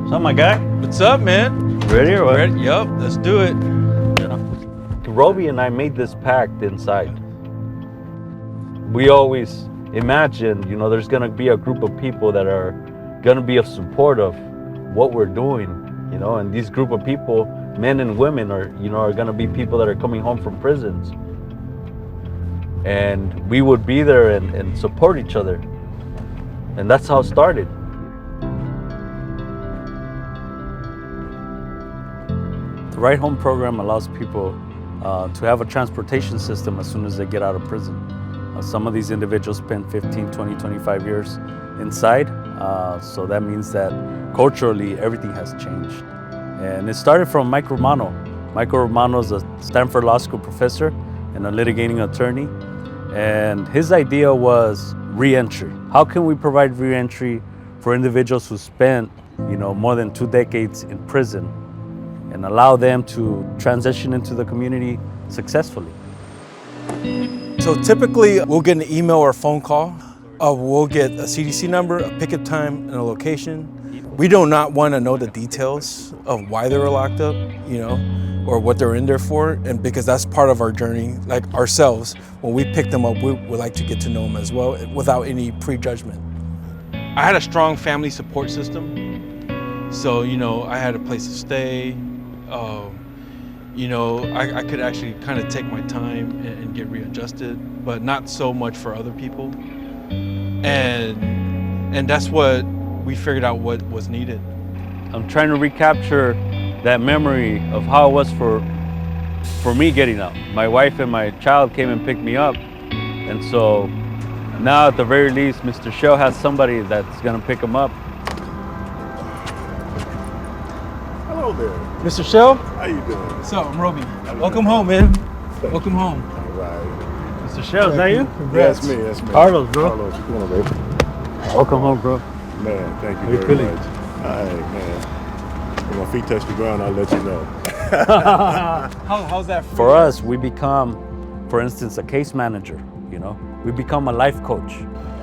What's up, my guy? What's up, man? Ready or what? Ready? Yup, let's do it. Yeah. Roby and I made this pact inside. We always imagine, there's gonna be a group of people that are gonna be of support of what we're doing, and these group of people, men and women, are gonna be people that are coming home from prisons. And we would be there and support each other. And that's how it started. The Right Home program allows people to have a transportation system as soon as they get out of prison. Some of these individuals spend 15, 20, 25 years inside. So that means that culturally, everything has changed. And it started from Mike Romano. Mike Romano is a Stanford Law School professor and a litigating attorney. And his idea was re-entry. How can we provide re-entry for individuals who spent, more than 2 decades in prison, and allow them to transition into the community successfully? So typically, we'll get an email or a phone call. We'll get a CDC number, a pickup time, and a location. We do not want to know the details of why they were locked up, or what they're in there for, and because that's part of our journey, like ourselves. When we pick them up, we would like to get to know them as well, without any prejudgment. I had a strong family support system. So, I had a place to stay. I could actually kind of take my time and get readjusted, but not so much for other people. And that's what we figured out what was needed. I'm trying to recapture that memory of how it was for me getting out. My wife and my child came and picked me up. And so now at the very least, Mr. Shell has somebody that's gonna pick him up. Hello there. Mr. Shell? How you doing? What's up? I'm Roby. Welcome home, man. Welcome home. All right. Mr. Shell, is that you? That's me, that's me. Carlos, bro. Carlos, what's going on, baby? Welcome home, bro. Man, thank How you you very feeling? much. All right, man. When my feet touch the ground, I'll let you know. How's that For us, we become, for instance, a case manager, We become a life coach.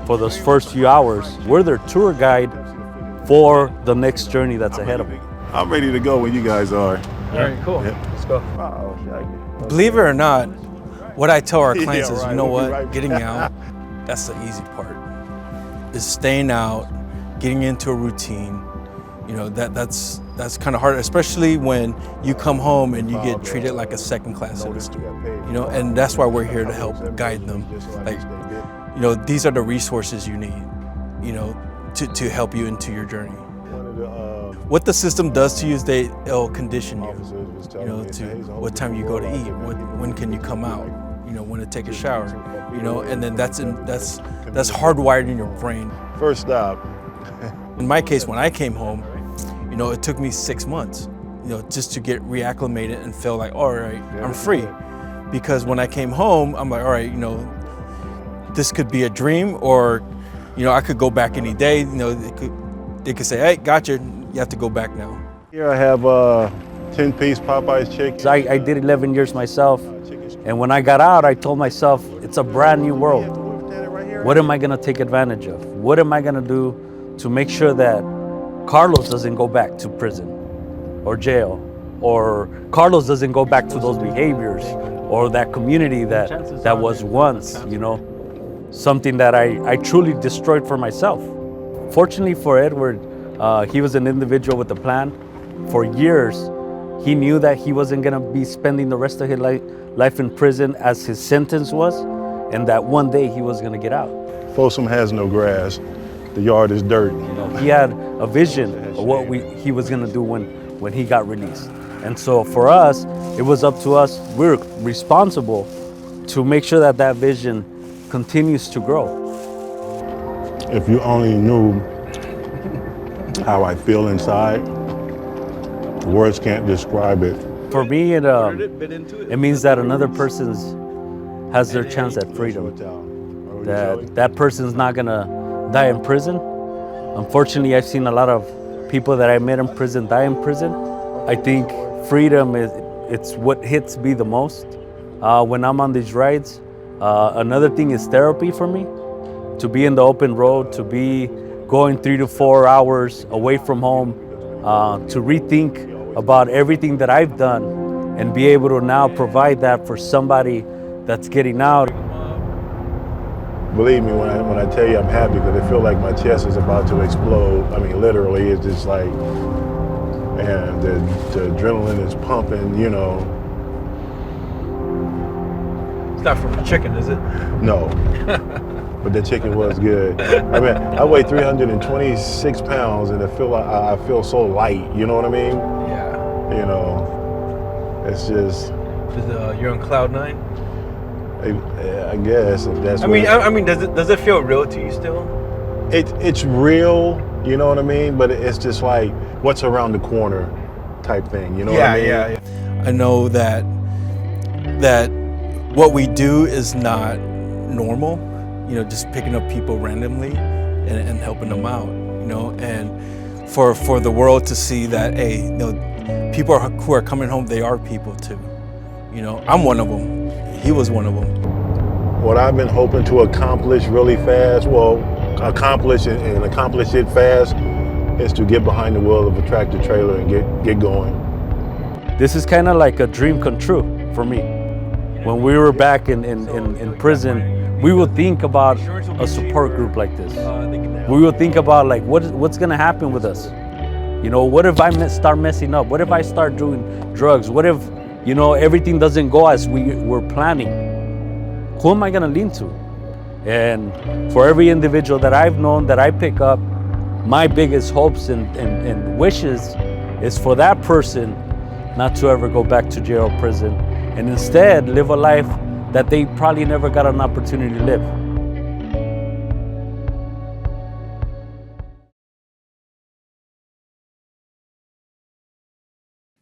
For those first few hours, we're their tour guide for the next journey that's ahead of them. I'm ready to go when you guys are. All right, cool. Yep. Let's go. Oh, shit. Believe it or not, what I tell our Yeah, clients is, right. you know We'll be what, right getting out, that's the easy part. Is staying out, getting into a routine. That's kind of hard, especially when you come home and you get treated like a second-class citizen. And that's why we're here to help guide them. These are the resources you need, to help you into your journey. What the system does to you is it'll condition you, to what time you go to eat, when can you come out, when to take a shower, and then that's hardwired in your brain. First stop. In my case, when I came home, it took me 6 months, just to get reacclimated and feel like, all right, I'm free. Because when I came home, I'm like, all right, this could be a dream, or, I could go back any day. They could say, hey, gotcha, you have to go back now. Here I have 10-piece Popeye's chicken. I did 11 years myself, and when I got out, I told myself, it's a brand new world. What am I gonna take advantage of? What am I gonna do to make sure that Carlos doesn't go back to prison or jail, or Carlos doesn't go back to those behaviors, or that community that was once, something that I truly destroyed for myself. Fortunately for Edward, he was an individual with a plan. For years, he knew that he wasn't gonna be spending the rest of his life in prison as his sentence was, and that one day he was gonna get out. Folsom has no grass. The yard is dirt. He had a vision of what he was gonna do when he got released. And so for us, it was up to us. We're responsible to make sure that that vision continues to grow. If you only knew how I feel inside, words can't describe it. For me, it means that another person has their chance at freedom. That person's not gonna die in prison. Unfortunately, I've seen a lot of people that I met in prison die in prison. I think freedom it's what hits me the most when I'm on these rides. Another thing is therapy for me. To be in the open road, to be going 3 to 4 hours away from home, to rethink about everything that I've done and be able to now provide that for somebody that's getting out. Believe me when I tell you I'm happy, because I feel like my chest is about to explode. I mean, literally, it's just like, and the adrenaline is pumping, you know. It's not from the chicken, is it? No, but the chicken was good. I mean, I weigh 326 pounds, and I feel so light. You know what I mean? Yeah. You know, it's just. You're on cloud nine. I guess if that's. I mean, does it feel real to you still? It's real, you know what I mean? But it's just like what's around the corner type thing, you know what I mean? Yeah. I know that what we do is not normal, you know, just picking up people randomly and helping them out, you know, and for the world to see that, hey, you know, people who are coming home, they are people too. You know, I'm one of them. He was one of them. What I've been hoping to accomplish really fast, accomplish it fast, is to get behind the wheel of a tractor trailer and get going. This is kind of like a dream come true for me. When we were back in prison, we would think about a support group like this. We would think about like what's gonna happen with us. You know, what if I start messing up? What if I start doing drugs? What if, you know, everything doesn't go as we were planning? Who am I gonna lean to? And for every individual that I've known that I pick up, my biggest hopes and wishes is for that person not to ever go back to jail or prison, and instead live a life that they probably never got an opportunity to live.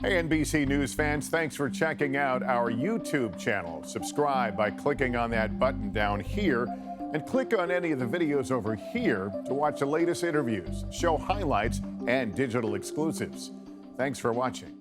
Hey, NBC News fans, thanks for checking out our YouTube channel. Subscribe by clicking on that button down here, and click on any of the videos over here to watch the latest interviews, show highlights, and digital exclusives. Thanks for watching.